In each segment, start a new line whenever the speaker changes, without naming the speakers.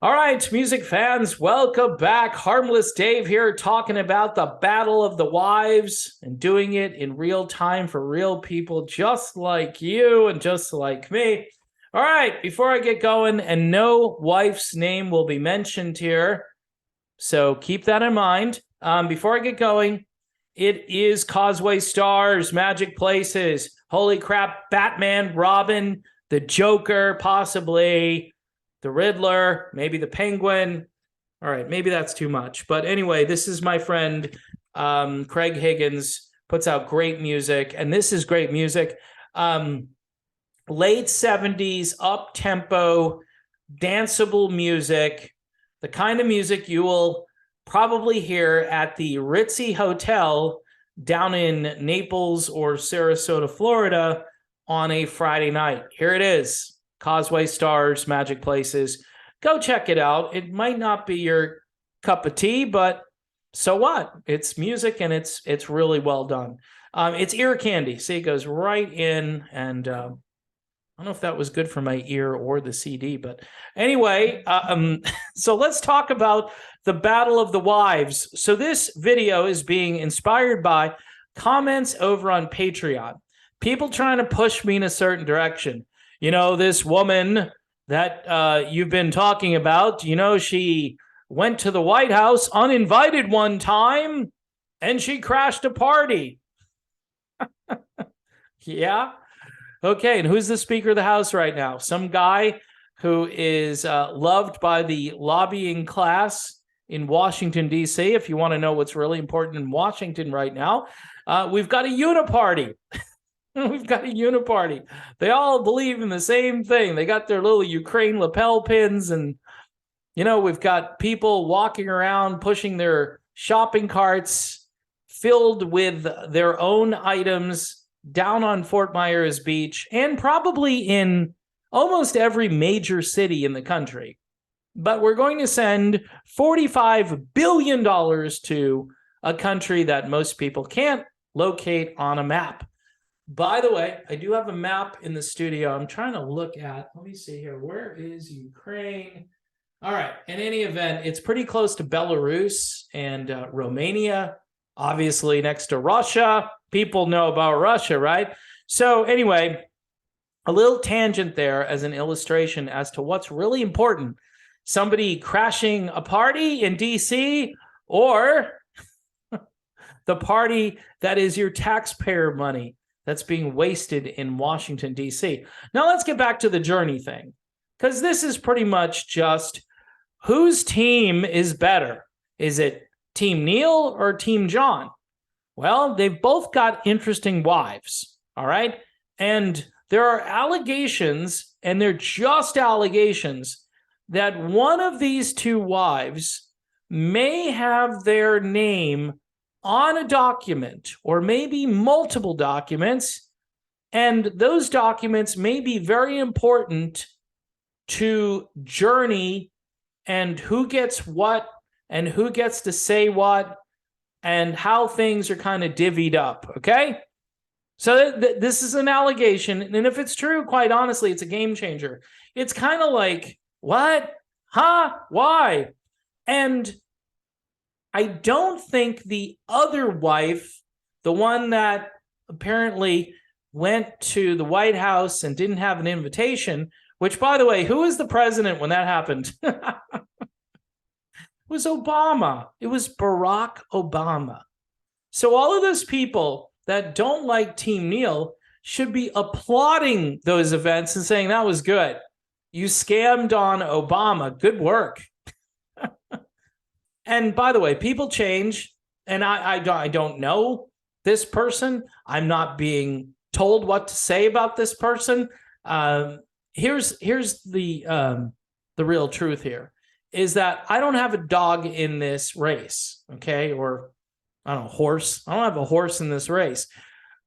All right, music fans, welcome back. Harmless Dave here talking about the Battle of the Wives and doing it in real time for real people just like you and just like me. All right, before I get going, and no wife's name will be mentioned here, so keep that in mind. Before I get going, it is Causeway Stars, Magic Places. Holy crap, Batman, Robin, the Joker, possibly the Riddler, maybe the Penguin. All right, maybe that's too much. But anyway, this is my friend Craig Higgins, puts out great music, and this is great music. Late 70s, up-tempo, danceable music, the kind of music you will probably hear at the Ritzy Hotel down in Naples or Sarasota, Florida on a Friday night. Here it is. Causeway Stars, Magic Places. Go check it out. It might not be your cup of tea, but so what? It's music and it's really well done. It's ear candy. See, it goes right in, and I don't know if that was good for my ear or the CD, but anyway, so let's talk about the Battle of the Wives. So this video is being inspired by comments over on Patreon. People trying to push me in a certain direction. You know, this woman that you've been talking about, you know, she went to the White House uninvited one time and she crashed a party. Yeah. Okay. And who's the Speaker of the House right now? Some guy who is loved by the lobbying class in Washington, D.C. If you want to know what's really important in Washington right now, we've got a uniparty. We've got a uniparty. They all believe in the same thing. They got their little Ukraine lapel pins, and, you know, we've got people walking around pushing their shopping carts filled with their own items down on Fort Myers Beach and probably in almost every major city in the country. But we're going to send $45 billion to a country that most people can't locate on a map. By the way, I do have a map in the studio. I'm trying to look at, let me see here. Where is Ukraine? All right. In any event, it's pretty close to Belarus and Romania, obviously next to Russia. People know about Russia, right? So anyway, a little tangent there as an illustration as to what's really important. Somebody crashing a party in DC, or the party that is your taxpayer money that's being wasted in Washington, D.C. Now let's get back to the journey thing, because this is pretty much just whose team is better. Is it Team Neal or Team Jon? Well, they've both got interesting wives, all right? And there are allegations, and they're just allegations, that one of these two wives may have their name on a document, or maybe multiple documents, and those documents may be very important to journey and who gets what and who gets to say what and how things are kind of divvied up, okay? So this is an allegation, and if it's true, quite honestly, it's a game changer. It's kind of like, what? Huh? Why? And I don't think the other wife, the one that apparently went to the White House and didn't have an invitation, which, by the way, who was the president when that happened? It was Obama. It was Barack Obama. So all of those people that don't like Team Neal should be applauding those events and saying, that was good. You scammed on Obama. Good work. And by the way, people change, and I don't know this person. I'm not being told what to say about this person. Here's the real truth here, is that I don't have a dog in this race, okay? Or, I don't know, horse. I don't have a horse in this race.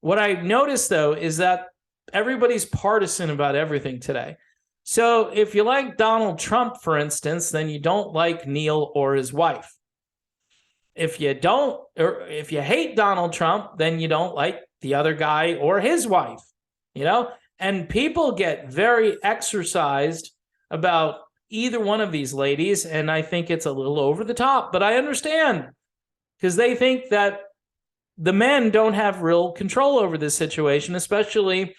What I noticed, though, is that everybody's partisan about everything today. So if you like Donald Trump, for instance, then you don't like Neal or his wife. If you don't, or if you hate Donald Trump, then you don't like the other guy or his wife, you know? And people get very exercised about either one of these ladies, and I think it's a little over the top, but I understand, because they think that the men don't have real control over this situation, especially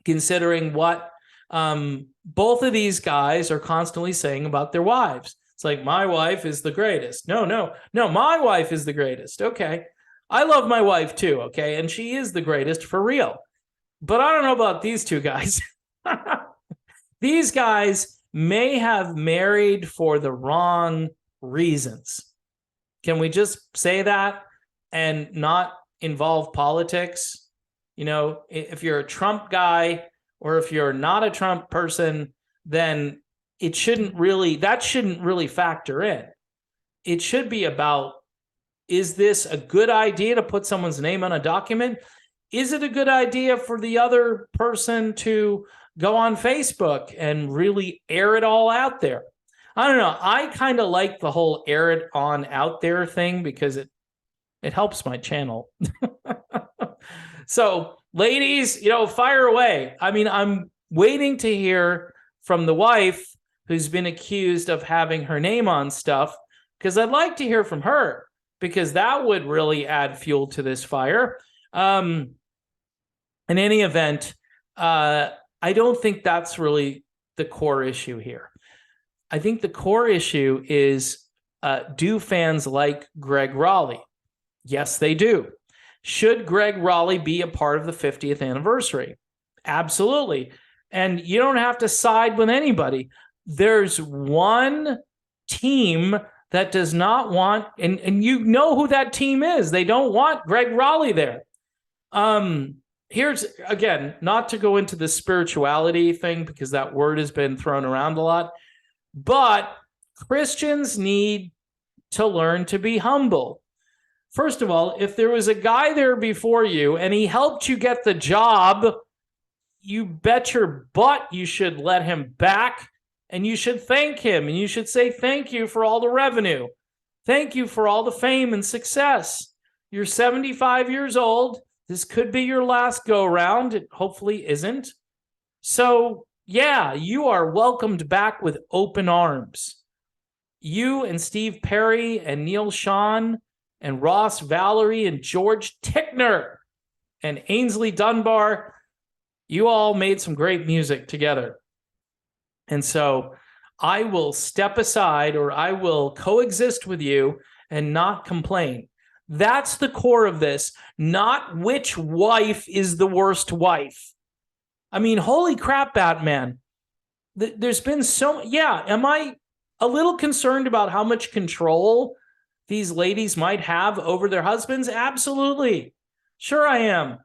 considering what both of these guys are constantly saying about their wives. It's like, my wife is the greatest. No, my wife is the greatest. Okay. I love my wife too, okay? And she is the greatest for real. But I don't know about these two guys. These guys may have married for the wrong reasons. Can we just say that and not involve politics? You know, if you're a Trump guy or if you're not a Trump person, then that shouldn't really factor in. It should be about, is this a good idea to put someone's name on a document? Is it a good idea for the other person to go on Facebook and really air it all out there? I don't know. I kind of like the whole air it on out there thing because it helps my channel. So, ladies, fire away. I mean, I'm waiting to hear from the wife who's been accused of having her name on stuff, because I'd like to hear from her, because that would really add fuel to this fire. In any event, I don't think that's really the core issue here. I think the core issue is, do fans like Gregg Rolie? Yes, they do. Should Gregg Rolie be a part of the 50th anniversary? Absolutely. And you don't have to side with anybody. There's one team that does not want, and you know who that team is. They don't want Gregg Rolie there. Here's, again, not to go into the spirituality thing, because that word has been thrown around a lot, but Christians need to learn to be humble. First of all, if there was a guy there before you and he helped you get the job, you bet your butt you should let him back, and you should thank him, and you should say thank you for all the revenue. Thank you for all the fame and success. You're 75 years old. This could be your last go-round. It hopefully isn't. So, yeah, you are welcomed back with open arms. You and Steve Perry and Neal Schon and Ross Valerie and George Tickner and Ainsley Dunbar, you all made some great music together. And so I will step aside, or I will coexist with you and not complain. That's the core of this, not which wife is the worst wife. I mean, holy crap, Batman. There's been am I a little concerned about how much control these ladies might have over their husbands? Absolutely. Sure I am.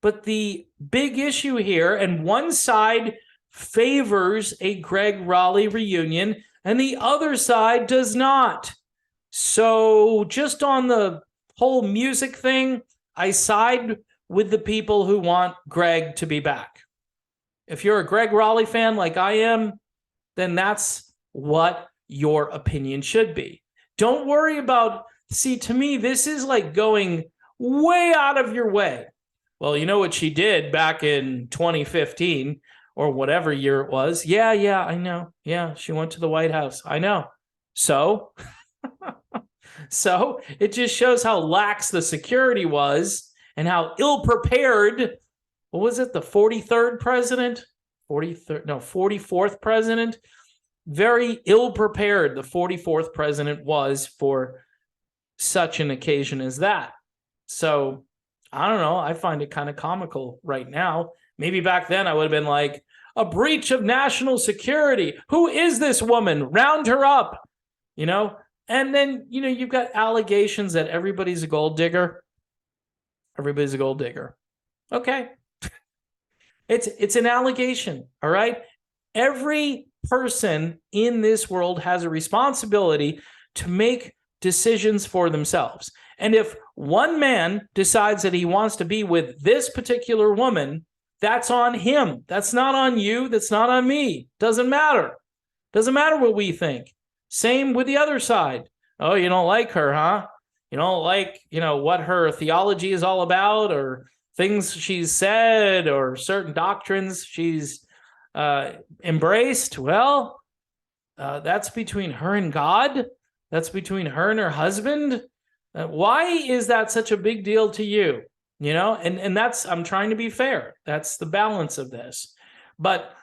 But the big issue here, and one side favors a Gregg Rolie reunion and the other side does not. So just on the whole music thing, I side with the people who want Gregg to be back. If you're a Gregg Rolie fan like I am, then that's what your opinion should be. Don't worry about, see, to me, this is like going way out of your way. Well, you know what she did back in 2015 or whatever year it was? Yeah, I know. Yeah, she went to the White House. I know. So, so it just shows how lax the security was and how ill-prepared, what was it, the 43rd president? 44th president? Very ill-prepared the 44th president was for such an occasion as that. So, I don't know. I find it kind of comical right now. Maybe back then I would have been like, a breach of national security. Who is this woman? Round her up. And then, you've got allegations that everybody's a gold digger. Everybody's a gold digger. Okay. It's an allegation, all right? Every person in this world has a responsibility to make decisions for themselves. And if one man decides that he wants to be with this particular woman, that's on him. That's not on you. That's not on me. Doesn't matter. Doesn't matter what we think. Same with the other side. Oh, you don't like her, huh? You don't like, what her theology is all about, or things she's said, or certain doctrines she's embraced. Well, That's between her and God. That's between her and her husband. Why is that such a big deal to you? You know, and that's, I'm trying to be fair. That's the balance of this. But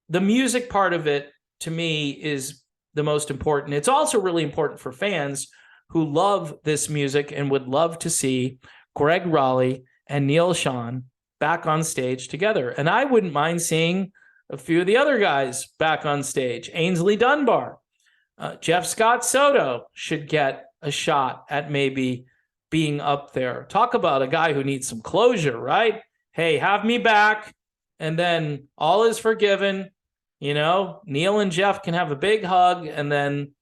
the music part of it, to me, is the most important. It's also really important for fans who love this music and would love to see Gregg Rolie and Neal and Jon back on stage together. And I wouldn't mind seeing a few of the other guys back on stage. Ainsley Dunbar, Jeff Scott Soto should get a shot at maybe being up there. Talk about a guy who needs some closure, right? Hey, have me back, and then all is forgiven. You know, Neal and Jeff can have a big hug, and then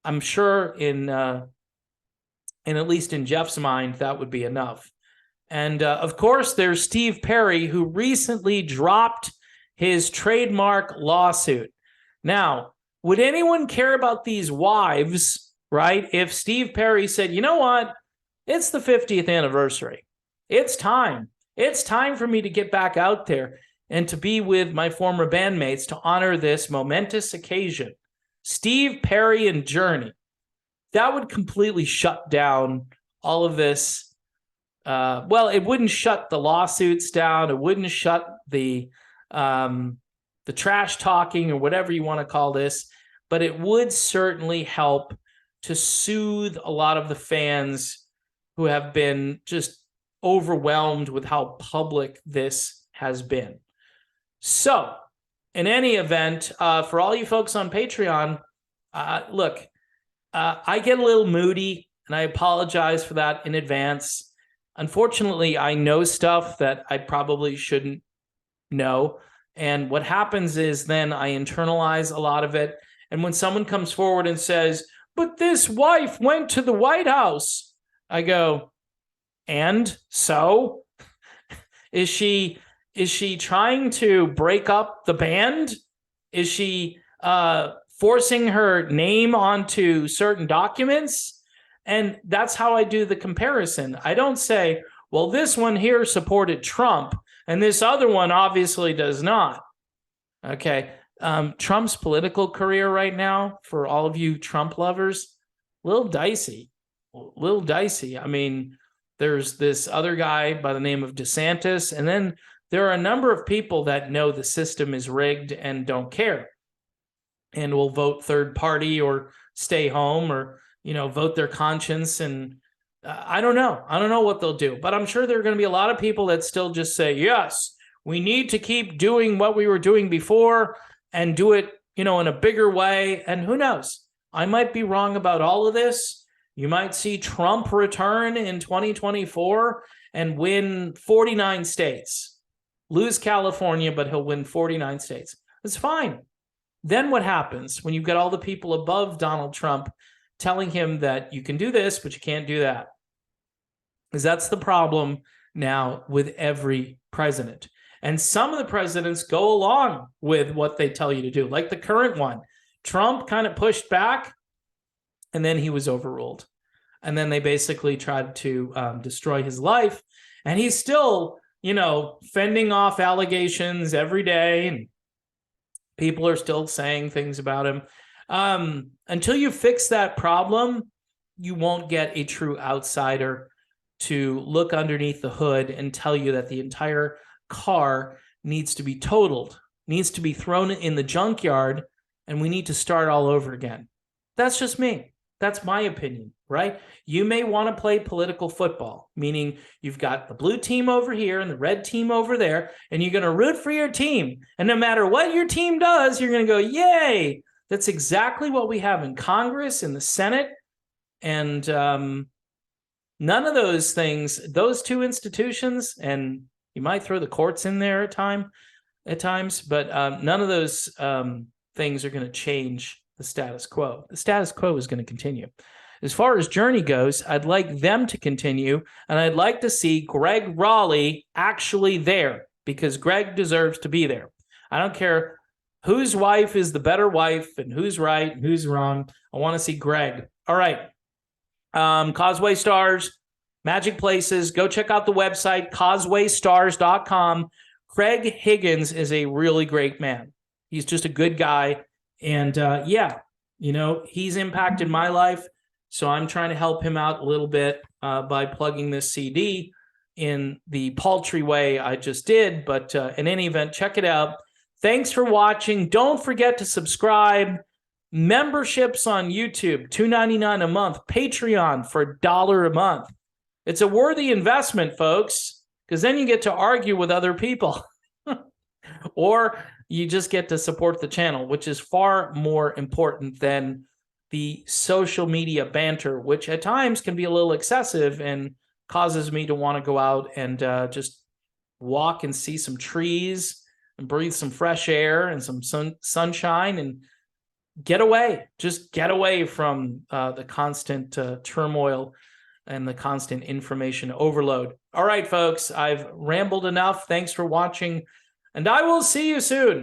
I'm sure in at least in Jeff's mind, that would be enough. And of course, there's Steve Perry, who recently dropped his trademark lawsuit. Now, would anyone care about these wives, right? If Steve Perry said, you know what? It's the 50th anniversary. It's time. It's time for me to get back out there and to be with my former bandmates to honor this momentous occasion. Steve Perry and Journey. That would completely shut down all of this. Well, it wouldn't shut the lawsuits down. It wouldn't shut the trash talking or whatever you want to call this, but it would certainly help to soothe a lot of the fans who have been just overwhelmed with how public this has been. So, in any event, for all you folks on Patreon, look, I get a little moody, and I apologize for that in advance. Unfortunately, I know stuff that I probably shouldn't know. And what happens is then I internalize a lot of it. And when someone comes forward and says, but this wife went to the White House, I go, and so? Is she trying to break up the band? Is she forcing her name onto certain documents? And that's how I do the comparison. I don't say, well, this one here supported Trump, and this other one obviously does not. Okay. Trump's political career right now, for all of you Trump lovers, a little dicey. I mean, there's this other guy by the name of DeSantis, and then there are a number of people that know the system is rigged and don't care and will vote third party or stay home or, you know, vote their conscience. And I don't know what they'll do, but I'm sure there are going to be a lot of people that still just say, yes, we need to keep doing what we were doing before and do it, you know, in a bigger way. And who knows? I might be wrong about all of this. You might see Trump return in 2024 and win 49 states. Lose California, but he'll win 49 states. That's fine. Then what happens when you've got all the people above Donald Trump telling him that you can do this, but you can't do that? Because that's the problem now with every president. And some of the presidents go along with what they tell you to do, like the current one. Trump kind of pushed back, and then he was overruled. And then they basically tried to destroy his life. And he's still, you know, fending off allegations every day. And people are still saying things about him. Until you fix that problem, you won't get a true outsider to look underneath the hood and tell you that the entire car needs to be totaled, needs to be thrown in the junkyard, and we need to start all over again. That's just me. That's my opinion, right? You may want to play political football, meaning you've got the blue team over here and the red team over there, and you're going to root for your team. And no matter what your team does, you're going to go, yay. That's exactly what we have in Congress, in the Senate. And none of those things, those two institutions, and you might throw the courts in there at times, but none of those things are going to change the status quo. The status quo is going to continue. As far as Journey goes, I'd like them to continue, and I'd like to see Gregg Rolie actually there, because Gregg deserves to be there. I don't care whose wife is the better wife and who's right and who's wrong. I want to see Gregg. All right. Causeway Stars, Magic Places. Go check out the website, causewaystars.com. Craig Higgins is a really great man. He's just a good guy. And yeah, he's impacted my life. So I'm trying to help him out a little bit by plugging this CD in the paltry way I just did. But in any event, check it out. Thanks for watching. Don't forget to subscribe. Memberships on YouTube, $2.99 a month. Patreon for $1 a month. It's a worthy investment, folks, because then you get to argue with other people. Or you just get to support the channel, which is far more important than the social media banter, which at times can be a little excessive and causes me to want to go out and just walk and see some trees and breathe some fresh air and some sunshine and get away. Just get away from the constant turmoil and the constant information overload. All right, folks, I've rambled enough. Thanks for watching, and I will see you soon.